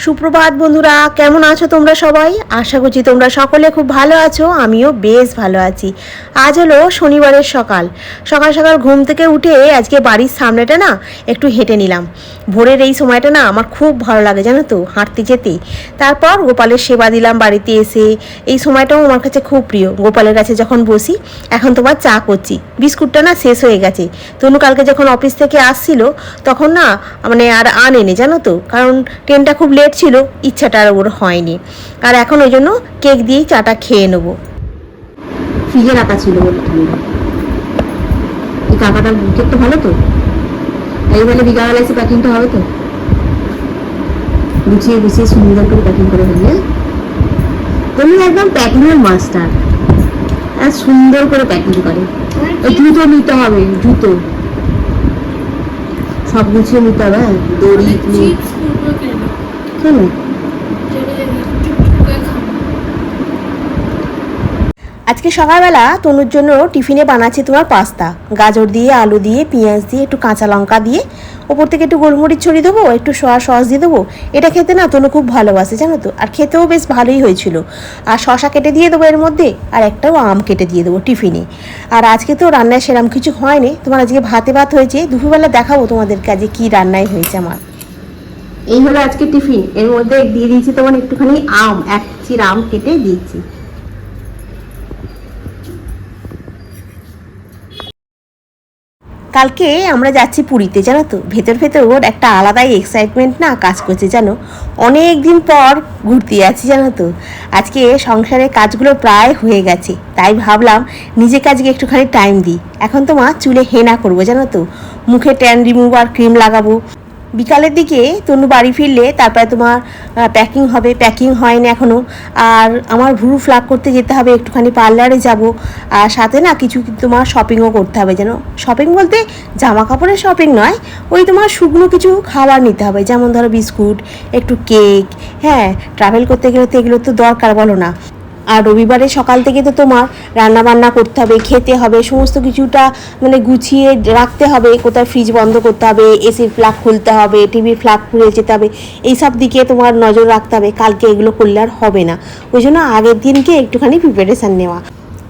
সুপ্রভাত বন্ধুরা, কেমন আছো তোমরা সবাই? আশা করছি তোমরা সকলে খুব ভালো আছো। আমিও বেশ ভালো আছি। আজ হলো শনিবারের সকাল সকাল সকাল ঘুম থেকে উঠে আজকে বাড়ির সামনেটা না একটু হেঁটে নিলাম। ভোরের এই সময়টা না আমার খুব ভালো লাগে, জানো তো, হাঁটতে যেতে। তারপর গোপালের সেবা দিলাম বাড়িতে এসে। এই সময়টাও আমার কাছে খুব প্রিয়। গোপালের কাছে যখন বসি, এখন তোমার চা করছি, বিস্কুটটা না শেষ হয়ে গেছে। তনু কালকে যখন অফিস থেকে আসছিল তখন না মানে আর আনেনি, জানো তো, কারণ ট্রেনটা খুব লেট ছিল, ইচ্ছাটা আর ওর হয়নি। আর এখন ওই জন্য কেক দিয়েই চাটা খেয়ে নেবো। ফ্রিজে রাখা ছিল বলে এই কাকাটা কেকটা ভালো তো, এইবারে বিকালবেলা এসে প্যাকিংটা হবে তো, গুছিয়ে গুছিয়ে সুন্দর করে প্যাকিং করে ফেললে। তুমি একদম প্যাকিংয়ের মাস্টার, আর সুন্দর করে প্যাকিং করে। ওই জুতো নিতে হবে, জুতো সব গুছিয়ে নিতে হবে। দড়ি কেন আজকে সকালবেলা তনুর জন্য টিফিনে বানাচ্ছি তোমার পাস্তা, গাজর দিয়ে, আলু দিয়ে, পেঁয়াজ দিয়ে, একটু কাঁচা লঙ্কা দিয়ে, ওপর থেকে একটু গোলমরিচ ছড়িয়ে দেবো, একটু সয়া সস দিয়ে দেবো। এটা খেতে না তনু খুব ভালোবাসে, জানো তো, আর খেতেও বেশ ভালোই হয়েছিল। আর শসা কেটে দিয়ে দেবো এর মধ্যে, আর একটাও আম কেটে দিয়ে দেবো টিফিনে। আর আজকে তো রান্নায় সেরকম কিছু হয়নি, তোমার আজকে ভাতে ভাত হয়েছে। দুপুরবেলা দেখাবো তোমাদেরকে আজকে কী রান্নাই হয়েছে আমার। এই হলো আজকে টিফিন। এর মধ্যে দিয়ে দিয়েছি তোমার একটুখানি আম, এক চির আম কেটে দিয়েছি। কালকে আমরা যাচ্ছি পুরীতে, জানো তো। ভেতর ভেতর ওর একটা আলাদাই এক্সাইটমেন্ট না কাজ করছে, জানো। অনেক দিন পর ঘুরতে যাচ্ছি, জানো তো। আজকে সংসারের কাজগুলো প্রায় হয়ে গেছে, তাই ভাবলাম নিজেকে আজকে একটুখানি টাইম দিই। এখন তোমার চুলে হেনা করবো, জানো তো, মুখে ট্যান রিমুভার ক্রিম লাগাবো। বিকালের দিকে তনু বাড়ি ফিরলে তারপরে তোমার প্যাকিং হবে, প্যাকিং হয়নি এখনও। আর আমার ভ্রু ফ্লাক করতে যেতে হবে, একটুখানি পার্লারে যাব। আর সাথে না কিছু তোমার শপিংও করতে হবে, যেন শপিং বলতে জামা কাপড়ের শপিং নয়, ওই তোমার শুকনো কিছু খাবার নিতে হবে, যেমন ধরো বিস্কুট, একটু কেক। হ্যাঁ, ট্রাভেল করতে গেলে তো এগুলো তো দরকার, বলো না। আর রবিবারে সকাল থেকে তো তোমার রান্না বান্না করতে হবে, খেতে হবে, সমস্ত কিছুটা মানে গুছিয়ে রাখতে হবে। কোথায় ফ্রিজ বন্ধ করতে হবে, এসির প্লাগ খুলতে হবে, টিভির প্লাগ খুলে যেতে হবে, এইসব দিকে তোমার নজর রাখতে হবে। কালকে এগুলো করলে আর হবে না, ওই জন্য আগের দিনকে একটুখানি প্রিপারেশান নেওয়া।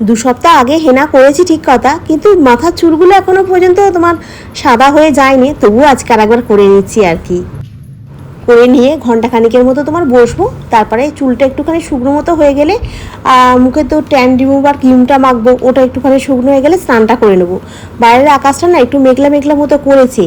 2 সপ্তাহ আগে হেনা করেছি ঠিক কথা, কিন্তু মাথার চুলগুলো এখনও পর্যন্ত তোমার সাদা হয়ে যায়নি, তবুও আজকে আর একবার করে নিচ্ছি আর কি। করে নিয়ে ঘন্টাখানিকের মতো তোমার বসবো। তারপরে চুলটা একটুখানি শুকনো মতো হয়ে গেলে মুখে তো ট্যান রিমুভার ক্রিমটা মাখবো, ওটা একটুখানি শুকনো হয়ে গেলে স্নানটা করে নেবো। বাইরের আকাশটা না একটু মেঘলা মেঘলা মতো করেছে,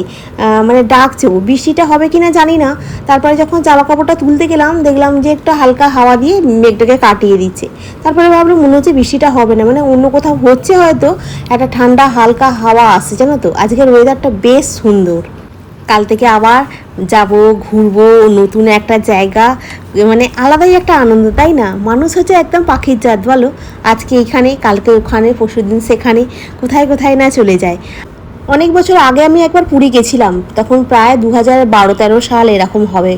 মানে ডাকছেও, বৃষ্টিটা হবে কি না জানি না। তারপরে যখন জামা কাপড়টা তুলতে গেলাম দেখলাম যে একটা হালকা হাওয়া দিয়ে মেঘটাকে কাটিয়ে দিচ্ছে। তারপরে ভাবলাম মনে হচ্ছে বৃষ্টিটা হবে না, মানে অন্য কোথাও হচ্ছে হয়তো। একটা ঠান্ডা হালকা হাওয়া আসছে, জানো তো। আজকের ওয়েদারটা বেশ সুন্দর। কাল থেকে আবার যাব, ঘুরবো নতুন একটা জায়গা, মানে আলাদাই একটা আনন্দ, তাই না? মানুষ হচ্ছে একদম পাখির জাত, বলো। আজকে এখানে, কালকে ওখানে, পরশুদিন সেখানে, কোথায় কোথায় না চলে যায়। অনেক বছর আগে আমি একবার পুরী গেছিলাম, তখন প্রায় 2012-13 সাল এরকম হবে।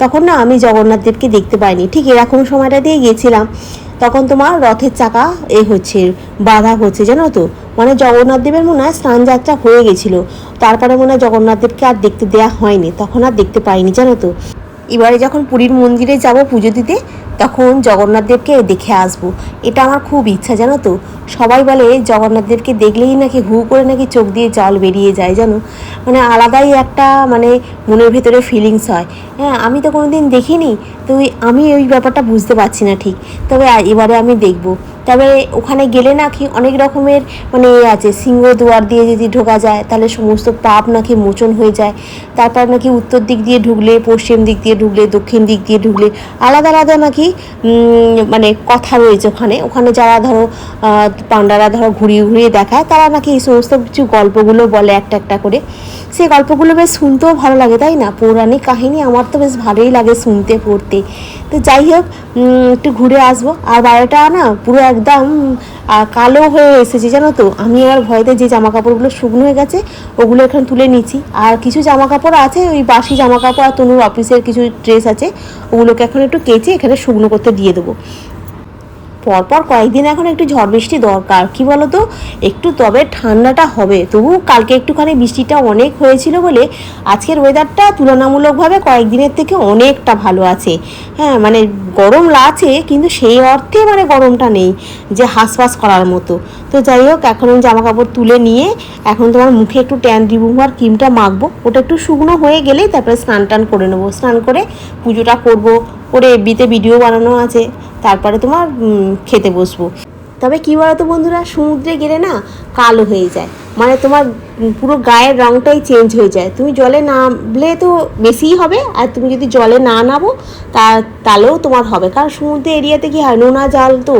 তখন না আমি জগন্নাথ দেবকে দেখতে পাইনি, ঠিক এরকম সময়টা দিয়ে গেছিলাম। তখন তোমার রথের চাকা হচ্ছে, বাঁধা হচ্ছে, জানো তো। মানে জগন্নাথ দেবের মনে হয় স্নান যাত্রা হয়ে গেছিলো, তারপরে মনে হয় জগন্নাথ দেবকে আর দেখতে দেওয়া হয়নি, তখন আর দেখতে পাইনি, জানো তো। এবারে যখন পুরীর মন্দিরে যাব পুজো দিতে, তখন জগন্নাথ দেবকে দেখে আসবো, এটা আমার খুব ইচ্ছা, জানো তো। সবাই বলে জগন্নাথ দেবকে দেখলেই নাকি হু করে নাকি চোখ দিয়ে জল বেরিয়ে যায়, জানো। মানে আলাদাই একটা মানে মনের ভেতরে ফিলিংস হয়। হ্যাঁ, আমি তো কোনো দিন দেখিনি, তো আমি ওই ব্যাপারটা বুঝতে পারছি না ঠিক। তবে এবারে আমি দেখবো। তবে ওখানে গেলে নাকি অনেক রকমের মানে আছে, সিংহদুয়ার দিয়ে যদি ঢোকা যায় তাহলে সমস্ত পাপ নাকি মোচন হয়ে যায়। তারপর নাকি উত্তর দিক দিয়ে ঢুকলে, পশ্চিম দিক দিয়ে ঢুকলে, দক্ষিণ দিক দিয়ে ঢুকলে আলাদা আলাদা নাকি মানে কথা রয়েছে ওখানে। ওখানে যারা ধরো পান্ডারা ধরো ঘুরিয়ে ঘুরিয়ে দেখায়, তারা নাকি এই সমস্ত কিছু গল্পগুলো বলে একটা একটা করে। সেই গল্পগুলো বেশ শুনতেও ভালো লাগে, তাই না? পৌরাণিক কাহিনী আমার তো বেশ ভালোই লাগে শুনতে, পড়তে। তো যাই হোক, একটু ঘুরে আসবো। আর বাইরেটা না পুরো একদম কালো হয়ে এসেছে, জানো তো। আমি আর ভয়তে যে জামা কাপড়গুলো শুকনো হয়ে গেছে ওগুলো এখানে তুলে নিচ্ছি। আর কিছু জামা কাপড় আছে, ওই বাসি জামা কাপড়, আর তনুর অফিসের কিছু ড্রেস আছে, ওগুলোকে এখন একটু কেচে এখানে শুকনো করতে দিয়ে দেবো। পরপর কয়েকদিন এখন একটু ঝড় বৃষ্টি দরকার, কি বলো তো, একটু তবে ঠান্ডাটা হবে। তবু কালকে একটুখানি বৃষ্টিটা অনেক হয়েছিল বলে আজকের ওয়েদারটা তুলনামূলকভাবে কয়েকদিনের থেকে অনেকটা ভালো আছে। হ্যাঁ, মানে গরম লাগছে কিন্তু সেই অর্থে মানে গরমটা নেই যে হাঁসফাঁস করার মতো। তো যাই হোক, এখন জামা কাপড় তুলে নিয়ে এখন তোমার মুখে একটু ট্যান রিমুভার ক্রিমটা মাখবো। ওটা একটু শুকনো হয়ে গেলেই তারপরে স্নান টান করে নেবো। স্নান করে পুজোটা করবো, করে এফবিতে ভিডিও বানানো আছে, তারপরে তোমার খেতে বসবো। তবে কী বলতো বন্ধুরা, সমুদ্রে গেলে না কালো হয়ে যায়, মানে তোমার পুরো গায়ের রঙটাই চেঞ্জ হয়ে যায়। তুমি জলে নামলে তো বেশিই হবে, আর তুমি যদি জলে না নামো তাহলেও তোমার হবে। কারণ সমুদ্র এরিয়াতে কী হয়, নোনা জল তো,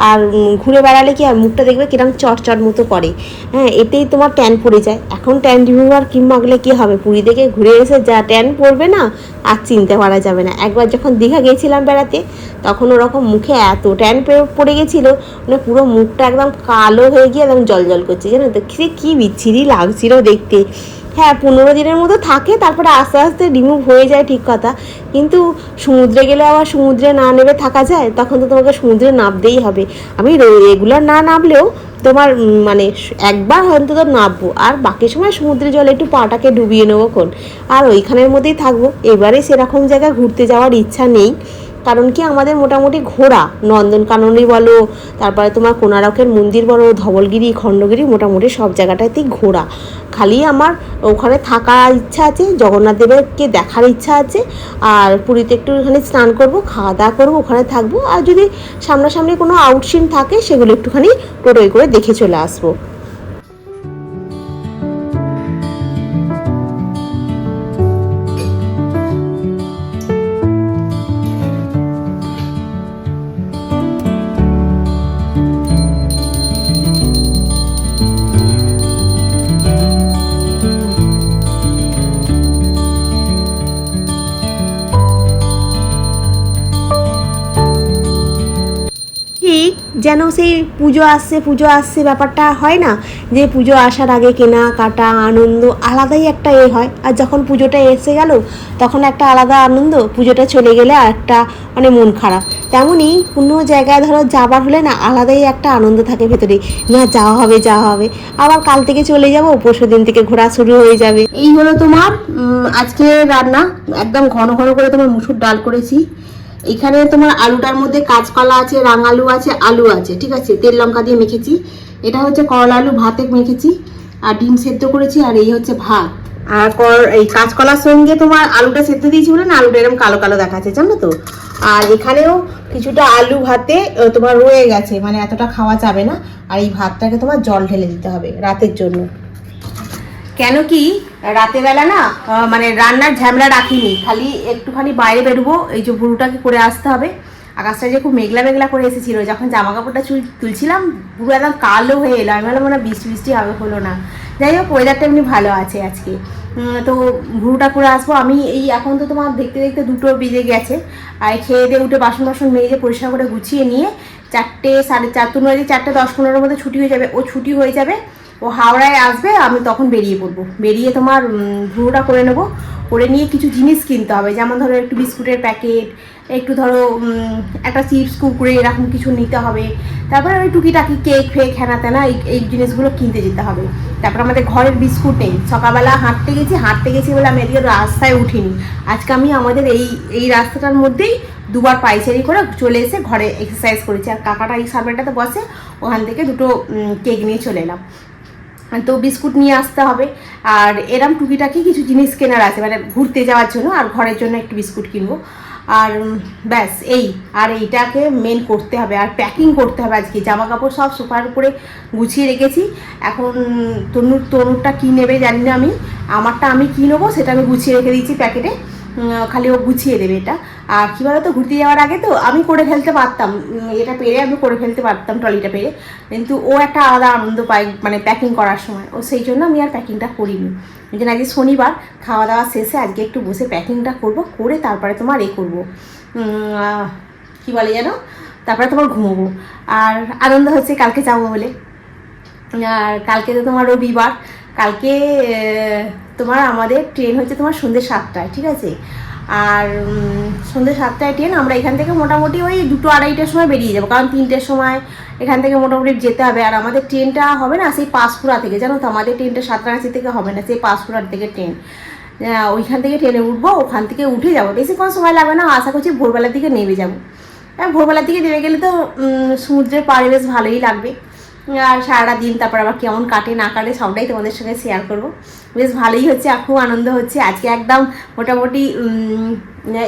আর ঘুরে বেড়ালে কি হয়, মুখটা দেখবে কিরকম চটচট মতো করে। হ্যাঁ, এতেই তোমার ট্যান পড়ে যায়। এখন ট্যান রিমুভার ক্রিম মাখলে কী হবে, পুরী থেকে ঘুরে এসে যা ট্যান পড়বে না আর চিনতে পারা যাবে না। একবার যখন দীঘা গিয়েছিলাম বেড়াতে, তখন ওরকম মুখে এত ট্যান পড়ে গেছিলো, মানে পুরো মুখটা একদম কালো হয়ে গিয়ে একদম জল জল করছে, জানো তো, সে কী বিচ্ছিরি লাগছিল দেখতে। হ্যাঁ, 15 দিনের মতো থাকে, তারপরে আস্তে আস্তে রিমুভ হয়ে যায়, ঠিক কথা। কিন্তু সমুদ্রে গেলে আবার সমুদ্রে না নেমে থাকা যায়? তখন তো তোমাকে সমুদ্রে নামতেই হবে। আমি রেগুলার না নামলেও তোমার মানে একবার অন্তত নামবো, আর বাকি সময় সমুদ্রের জলে একটু পাটাকে ডুবিয়ে নেবো খন, আর ওইখানের মধ্যেই থাকবো। এবারে সেরকম জায়গায় ঘুরতে যাওয়ার ইচ্ছা নেই, কারণ কি আমাদের মোটামুটি ঘোরা, নন্দনকাননই বলো, তারপরে তোমার কোণারকের মন্দির বলো, ধবলগিরি, খণ্ডগিরি, মোটামুটি সব জায়গাটাতেই ঘোরা। খালি আমার ওখানে থাকার ইচ্ছা আছে, জগন্নাথ দেবেরকে দেখার ইচ্ছা আছে, আর পুরীতে একটু ওখানে স্নান করবো, খাওয়া দাওয়া করবো, ওখানে থাকবো, আর যদি সামনাসামনি কোনো আউটসিন থাকে সেগুলো একটুখানি টোটোয় করে দেখে চলে আসবো। ঠিক যেন সেই পুজো আসছে ব্যাপারটা হয় না, যে পুজো আসার আগে কেনাকাটা আনন্দ আলাদাই একটা হয়, আর যখন পুজোটা এসে গেল তখন একটা আলাদা আনন্দ, পুজোটা চলে গেলে আর একটা মানে মন খারাপ। তেমনই কোনো জায়গায় ধরো যাবার হলে না আলাদাই একটা আনন্দ থাকে ভেতরে, না যাওয়া হবে, আবার কাল থেকে চলে যাব, পরশু দিন থেকে ঘোরা শুরু হয়ে যাবে। এই হলো তোমার আজকে রান্না। একদম ঘন ঘন করে তোমার মুসুর ডাল করেছি। এখানে তোমার আলুটার মধ্যে কাঁচকলা আছে, রাঙালু আছে, আলু আছে, ঠিক আছে, তেল লঙ্কা দিয়ে মেখেছি। এটা হচ্ছে করলা আলু ভাতে মেখেছি, আর ডিম সেদ্ধ করেছি, আর এই হচ্ছে ভাত। আর এই কাঁচকলার সঙ্গে তোমার আলুটা সেদ্ধ দিয়েছি বলে না আলুটা এরকম কালো কালো দেখাচ্ছে, জানো তো। আর এখানেও কিছুটা আলু ভাতে তোমার রয়ে গেছে, মানে এতটা খাওয়া যাবে না, আর এই ভাতটাকে তোমার জল ঢেলে দিতে হবে রাতের জন্য। কেন কি রাতেরবেলা না মানে রান্নার ঝামেলা রাখিনি, খালি একটুখানি বাইরে বেরোবো, এই যে ভুরুটাকে করে আসতে হবে। আকাশটা যে খুব মেঘলা মেঘলা করে এসেছিল, যখন জামা কাপড়টা তুলছিলাম পুরো একদম কালো হয়ে এলো, আমি ভাবলাম মনে বৃষ্টি হবে, হলো না। যাই হোক, ওয়েদারটা এমনি ভালো আছে আজকে। তো ভুরুটা করে আসবো আমি। এই এখন তো তোমার দেখতে দেখতে 2টো বেজে গেছে, আর খেয়ে দিয়ে উঠে বাসন মেজে পরিষ্কার করে গুছিয়ে নিয়ে 4টে 4:30 তো নয়, 4:10-15 মধ্যে ছুটি হয়ে যাবে। ও ছুটি হয়ে যাবে, ও হাওড়ায় আসবে, আমি তখন বেরিয়ে পড়বো। বেরিয়ে তোমার ভুরুটা করে নেবো, করে নিয়ে কিছু জিনিস কিনতে হবে, যেমন ধরো একটু বিস্কুটের প্যাকেট, একটু ধরো একটা চিপস কুরকুরে এরকম কিছু নিতে হবে। তারপরে ওই টুকিটাকি কেক ফেক হ্যানা ত্যানা এই জিনিসগুলো কিনতে যেতে হবে। তারপর আমাদের ঘরের বিস্কুট নেই, সকালবেলা হাঁটতে গেছি বলে আমি এদিকে রাস্তায় উঠিনি। আজকে আমি আমাদের এই রাস্তাটার মধ্যেই 2বার পাইচারি করে চলে এসে ঘরে এক্সারসাইজ করেছি। আর কাকাটা এই সামনেটাতে বসে, ওখান থেকে 2টো কেক নিয়ে চলে এলাম। তো বিস্কুট নিয়ে আসতে হবে, আর এরম টুকিটাকি কিছু জিনিস কেনার আছে, মানে ঘুরতে যাওয়ার জন্য, আর ঘরের জন্য একটু বিস্কুট কিনবো। আর ব্যাস আর এইটাকে মেন করতে হবে, আর প্যাকিং করতে হবে। আজকে জামা কাপড় সব সোফার উপরে গুছিয়ে রেখেছি। এখন তনুরটা কী নেবে জানি না, আমারটা আমি কী নেবো সেটা আমি গুছিয়ে রেখে দিয়েছি প্যাকেটে, খালি ও গুছিয়ে দেবে এটা। আর কী বলো তো, ঘুরতে যাওয়ার আগে তো আমি করে ফেলতে পারতাম, এটা পেরে আমি করে ফেলতে পারতাম, ট্রলিটা পেরে, কিন্তু ও একটা আলাদা আনন্দ পায় মানে প্যাকিং করার সময়, ও সেই জন্য আমি আর প্যাকিংটা করিনি। এই জন্য আজকে শনিবার, খাওয়া দাওয়া শেষে আজকে একটু বসে প্যাকিংটা করবো, করে তারপরে তোমার করবো কী বলে যেন, তারপরে তোমার ঘুমোবো। আর আনন্দ হচ্ছে কালকে যাবো বলে। আর কালকে তো তোমার রবিবার, কালকে তোমার আমাদের ট্রেন হচ্ছে তোমার সন্ধ্যে 7টায়, ঠিক আছে। আর সন্ধ্যে 7টায় ট্রেন। আমরা এখান থেকে মোটামুটি ওই 2-2:30টার সময় বেরিয়ে যাবো, কারণ 3টের সময় এখান থেকে মোটামুটি যেতে হবে। আর আমাদের ট্রেনটা হবে না সেই পাঁশকুড়া থেকে, জানো তো আমাদের ট্রেনটা সাঁতরাগাছি থেকে হবে না, সেই পাঁশকুড়ার থেকে ট্রেন। ওইখান থেকে ট্রেনে উঠবো, ওখান থেকে উঠে যাবো, বেশিক্ষণ সময় লাগবে না, আশা করছি ভোরবেলার দিকে নেমে যাবো। ভোরবেলার দিকে নেমে গেলে তো সমুদ্রের পাড়ে বেশ ভালোই লাগবে। আর সারাটা দিন তারপর আবার কেমন কাটে না কাটে সবটাই তোমাদের সঙ্গে শেয়ার করব। বেশ ভালোই হচ্ছে, আর খুব আনন্দ হচ্ছে আজকে। একদম মোটামুটি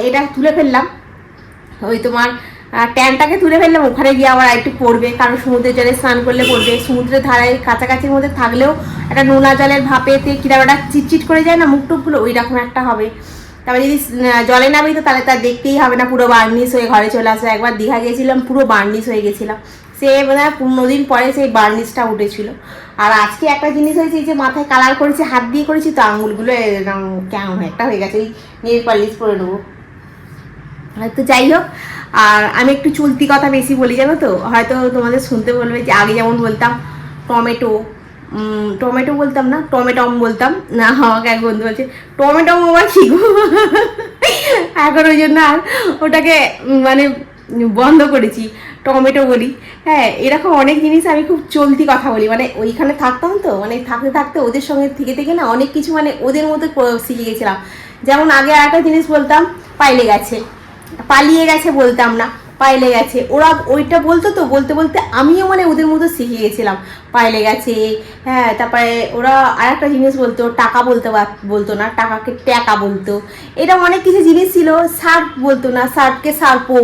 এটা তুলে ফেললাম, ওই তোমার ট্যানটাকে তুলে ফেললাম, ওখানে গিয়ে আবার একটু পড়বে, কারণ সমুদ্রের জলে স্নান করলে পড়বে। সমুদ্রের ধারে কাছাকাছির মধ্যে থাকলেও একটা নোনা জলের ভাপেতে কিরকম একটা চিটচিট করে যায় না মুখ টুকগুলো, ওই রকম একটা হবে। তারপরে যদি জলে নামি তো তাহলে তার দেখতেই হবে না, পুরো বার্নিশ হয়ে ঘরে চলে আসবে। একবার দীঘা গিয়েছিলাম, পুরো বার্নিশ হয়ে গেছিলাম, সে বোধ হয় 15 দিন পরে সেই বার্নিশটা উঠেছিল। আর আজকে একটা জিনিস হয়েছে, যে মাথায় কালার করেছি, হাত দিয়ে করেছি তো, আঙুলগুলো কেমন একটা হয়ে গেছে, ওই নেল পালিশ করে নেবো। তো যাই হোক, আর আমি একটু চলতি কথা বেশি বলি, জানো তো, হয়তো তোমাদের শুনতে বলবে যে আগে যেমন বলতাম টমেটো বলতাম না, টমেটম বলতাম না। আমাকে এক বন্ধু বলছে টমেটম আবার কি গো, এখন ওই জন্য আর ওটাকে মানে বন্ধ করেছি, টমেটো বলি। হ্যাঁ, এরকম অনেক জিনিস আমি খুব চলতি কথা বলি, মানে ওইখানে থাকতাম তো, মানে থাকতে থাকতে ওদের সঙ্গে থেকে থেকে না অনেক কিছু মানে ওদের মতো শিখে গেছিলাম। যেমন আগে আর একটা জিনিস বলতাম, পাইলে গেছে, পালিয়ে গেছে বলতাম না, পাইলে গেছে। ওরা ওইটা বলতো তো, বলতে বলতে আমিও মানে ওদের মতো শিখে গেছিলাম, পাইলে গেছে। হ্যাঁ, তারপরে ওরা আর একটা জিনিস বলতো, টাকা বলতো না, টাকাকে ট্যাকা বলতো। এরকম অনেক কিছু জিনিস ছিল। শার্ট বলতো না, শার্টকে সার্পো,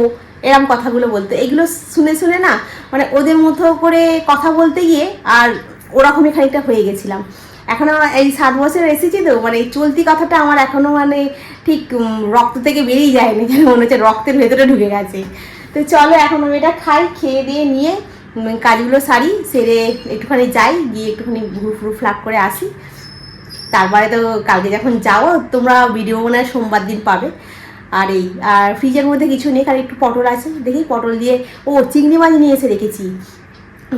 এরকম কথাগুলো বলতো। এগুলো শুনে শুনে না মানে ওদের মতো করে কথা বলতে গিয়ে আর ওরকমই খানিকটা হয়ে গেছিলাম। এখনও এই 7 বছর এসেছি তো, মানে এই চলতি কথাটা আমার এখনও মানে ঠিক রক্ত থেকে বেরিয়ে যায়নি, যেন মনে হচ্ছে রক্তের ভেতরে ঢুকে গেছে। তো চলো এখন আমি এটা খাই, খেয়ে দিয়ে নিয়ে কাজগুলো সারি, সেরে একটুখানি যাই, গিয়ে একটুখানি ঘুরু ফ্লাগ করে আসি। তারপরে তো কালকে যখন যাও তোমরা ভিডিও মনে হয় সোমবার দিন পাবে। আর ফ্রিজের মধ্যে কিছু নেই, খালি একটু পটল আছে, দেখি পটল দিয়ে, চিংড়ি মাছ নিয়ে এসে রেখেছি,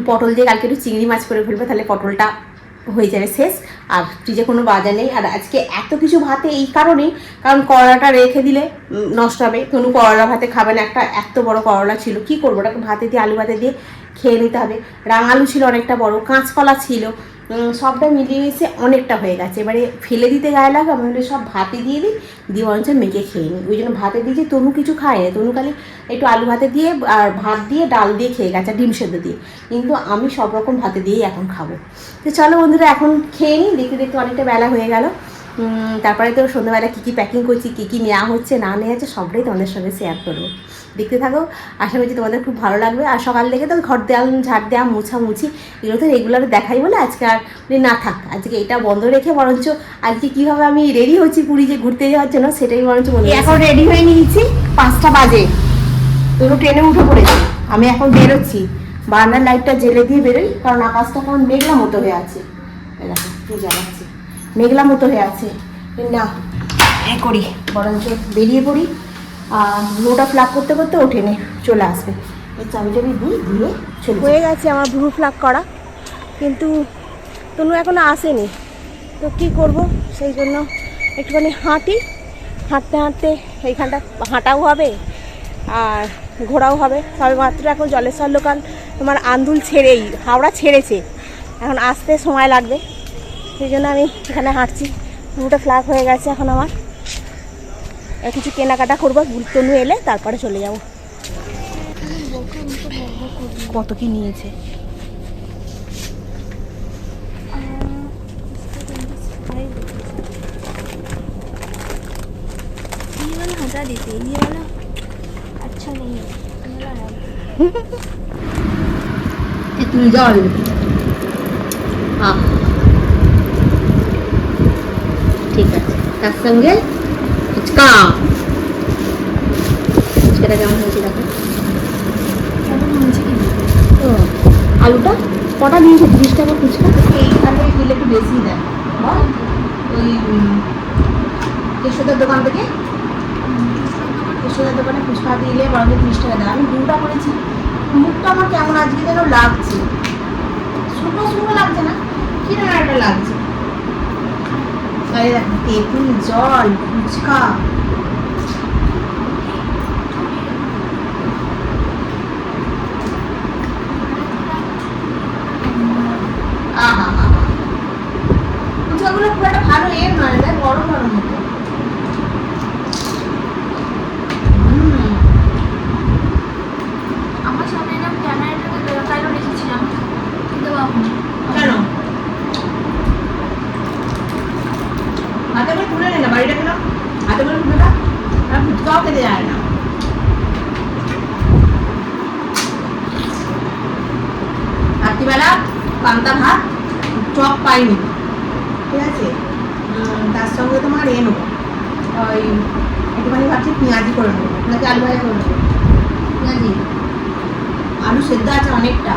পটল দিয়ে কালকে একটু চিংড়ি মাছ করে ফেলবে, তাহলে পটলটা হয়ে যাবে শেষ। আর ফ্রিজে কোনো বাজার নেই। আর আজকে এত কিছু ভাতে এই কারণেই, কারণ করলাটা রেখে দিলে নষ্ট হবে, কোনো করলা ভাতে খাবে না। একটা এত বড় করলা ছিল, কি করবো, ওটাকে ভাতে দিয়ে আলু ভাতে দিয়ে খেয়ে নিতে হবে। রাঙালু ছিল অনেকটা বড়, কাঁচকলা ছিল, সবটা মিলিয়ে মিশে অনেকটা হয়ে গেছে। এবারে ফেলে দিতে গায়ে লাগে, আমি সব ভাতে দিয়ে দিই, দিয়ে অনেক মেখে খেয়ে নিই। ওই জন্য ভাতে দিয়েছি। তনু কিছু খায় না, তনু খালি একটু আলু ভাতে দিয়ে আর ভাত দিয়ে ডাল দিয়ে খেয়ে গেছে, ডিম সেদ্ধ দিয়ে। কিন্তু আমি সব রকম ভাতে দিয়েই এখন খাবো। তো চলো বন্ধুরা, এখন খেয়ে নিই, দেখতে দেখতে অনেকটা বেলা হয়ে গেল। তারপরে তো সন্ধ্যাবেলা কী কী প্যাকিং করছি, কী কী নেওয়া হচ্ছে না নেওয়া হচ্ছে, সবটাই তোমাদের সঙ্গে শেয়ার করবো। দেখতে থাকো, আশা করছি তোমাদের খুব ভালো লাগবে। আর সকাল থেকে তো ঘর দেওয়া, ঝাড় দেওয়া, মোছামুছি এগুলো তো রেগুলার দেখাই বলে আজকে আর না থাক, আজকে এটা বন্ধ রেখে বরঞ্চ আজকে কীভাবে আমি রেডি হচ্ছি পুরী যে ঘুরতে যাওয়ার জন্য সেটাই বরঞ্চ বলি। এখন রেডি হয়ে নিয়েছি, 5টা বাজে, তোর ট্রেনে উঠে পড়েছি। আমি এখন বেরোচ্ছি, বারান্দার লাইটটা জেলে দিয়ে বেরোই, কারণ আকাশটা কেমন মেঘলা মতো হয়ে আছে, জ্বালাচ্ছি, মেঘলা মতো হয়ে আছে না, করি বরঞ্চ বেরিয়ে পড়ি। আর ব্লুটা ফ্লাগ করতে করতে ও ট্রেনে চলে আসবে। এই চাবি দিয়ে চলে হয়ে গেছে আমার ব্লু ফ্লাগ করা, কিন্তু তনু এখনও আসেনি। তো কী করব, সেই জন্য একটুখানি হাঁটতে হাঁটতে এইখানটা হাঁটাও হবে আর ঘোরাও হবে। সবে মাত্র এখন জলেশ্বর লোকাল তোমার আন্দুল ছেড়েই, হাওড়া ছেড়েছে, এখন আসতে সময় লাগবে, সেই জন্য আমি এখানে হাঁটছি। ব্লুটা ফ্লাগ হয়ে গেছে, এখন আমার কিছু কেনাকাটা করবো, তনু এলে তারপরে চলে যাব। কত কি নিয়েছে, हटा देते, ये वाला अच्छा नहीं है, ये वाला है। तेतुल जल, हाँ ठीक है, তার সঙ্গে ফুচকা, ফুচকাটা কেমন হয়েছে দেখো। ও আলুটা কটা দিয়েছে, 30 টাকা ফুচকা। এইখানে দিলে একটু বেশি দেয়, ওই কেশোদার দোকান থেকে, কেশোদার দোকানে ফুচকা দিলে বরঞ্চ 30 টাকা দেয়। আমি 2টা করেছি, মুখটা আমার কেমন আজকে যেন লাগছে, শুকনো শুকনো লাগছে না, কিরকম একটা লাগছে। দেখো তেঁতুল জল, ফুচকা, পান্তা ভাত, চপ পাইনি, ঠিক আছে। তার সঙ্গে তোমার নেবো ওই একটুখানি ভাবছি পেঁয়াজি করে নেবো, নাকি আলু ভাজা করে নেবো। পেঁয়াজি, আলু সেদ্ধ আছে অনেকটা।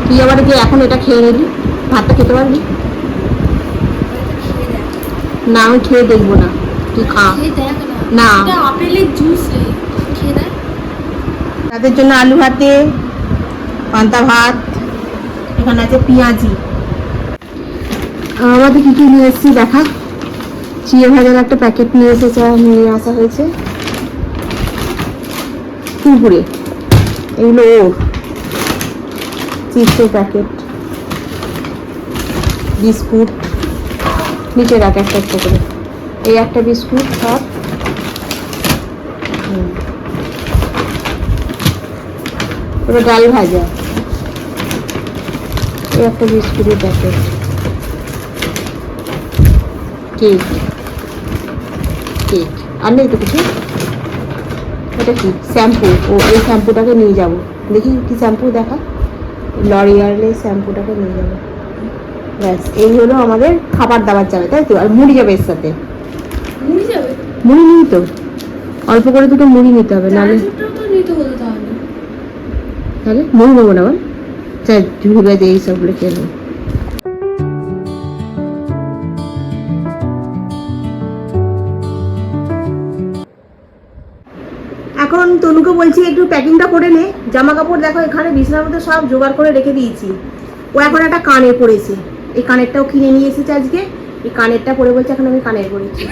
তুই আবার কি এখন এটা খেয়ে নিবি? ভাতটা খেতে পারবি না? আমি খেয়ে দেখবো না, তুই খা না। আপেলের জুস খেয়ে দেখ। তাদের জন্য আলু ভাতে, পান্তা ভাত, এখানে আছে পেঁয়াজি। আমাদের কি কি নিয়ে এসেছি দেখা। চিড়ে ভাজার একটা প্যাকেট নিয়ে নিয়ে আসা হয়েছে, কুরকুরে, এগুলো ওর চিপসের প্যাকেট, বিস্কুট নিচে রাখ একটা একটা করে, এই একটা বিস্কুট সব। ওটা ডাল ভাজা, এই একটা বিস্কুটের প্যাকেট, কেক, কেক আর নেই তো কিছু। এটা কি শ্যাম্পু, ও এই শ্যাম্পুটাকে নিয়ে যাব, দেখি কি শ্যাম্পু দেখা, লরিয়ালের শ্যাম্পুটাকে নিয়ে যাবো। ব্যাস, এই হলো আমাদের খাবার দাবার যাবে, তাই তো। আর মুড়ি যাবে এর সাথে, মুড়ি নিই তো, অল্প করে দুটো মুড়ি নিতে হবে, নাহলে তাহলে মুড়ি নেবো না। চাই ঝুড়ে দিয়ে এইসবগুলো খেয়ে নেবো। এখন তনুকে বলছি একটু প্যাকিংটা করে নে, জামা কাপড় দেখো এখানে বিছানার মধ্যে সব জোগাড় করে রেখে দিয়েছি। ও এখন একটা কানের পরেছে, এই কানেরটাও কিনে নিয়ে এসেছে আজকে, এই কানেরটা পরে বলছে এখন আমি কানের পরেছি।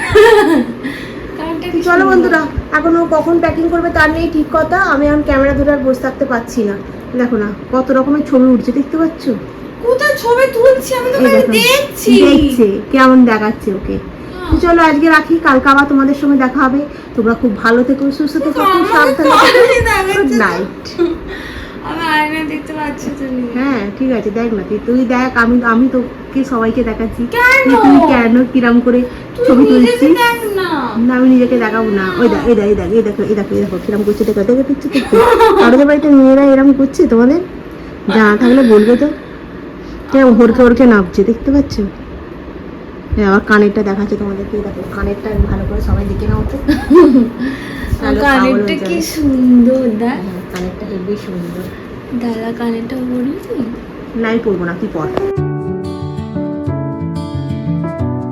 চলো বন্ধুরা, এখন ও কখন প্যাকিং করবে তার নেই ঠিক কথা। আমি এখন ক্যামেরা ধরে আর বসে থাকতে পারছি না। দেখো না কত রকমের ছবি উঠছে, দেখতে পাচ্ছ? কোথায় ছবি তুলছি আমি, তো দেখছি, দেখছে কেমন দেখাচ্ছে ওকে। চলো আজকে রাখি, কালকে আবার তোমাদের সঙ্গে দেখা হবে। তোমরা খুব ভালো থেকো, সুস্থ থেকো, খুব সাবধানে থেকো। Good night. আমি আয়না দেখতে পাচ্ছি তো। হ্যাঁ ঠিক আছে, দেখ না তুই দেখ, আমি তোকে সবাইকে দেখাচ্ছি কেন? তুই কেন কিরম করে ছবি তুলছিস। না না আমি নিজেকে দেখাবো না। ওই দেখ, এই দেখ, এই দেখ, এই দেখো, এই দেখো, এই দেখো কিরম করছে, দেখো দেখো দেখছো দেখো। আমাদের বাড়িতে মেয়েরা এরম করছে, তোমাদের জানা থাকলে বলবে তো। কেরম হরকে হরকে নামছে, দেখতে পাচ্ছ? হ্যাঁ, আবার কানেরটা দেখাচ্ছে তোমাদেরকে, দেখো কানেরটা ভালো করে সবাই দেখে নাও তো। কানেরটা কি সুন্দর, দেখ কানেরটা হেবি সুন্দর। দাদা কানেরটা পরবি তুই? নাই পরবো না, তুই পর।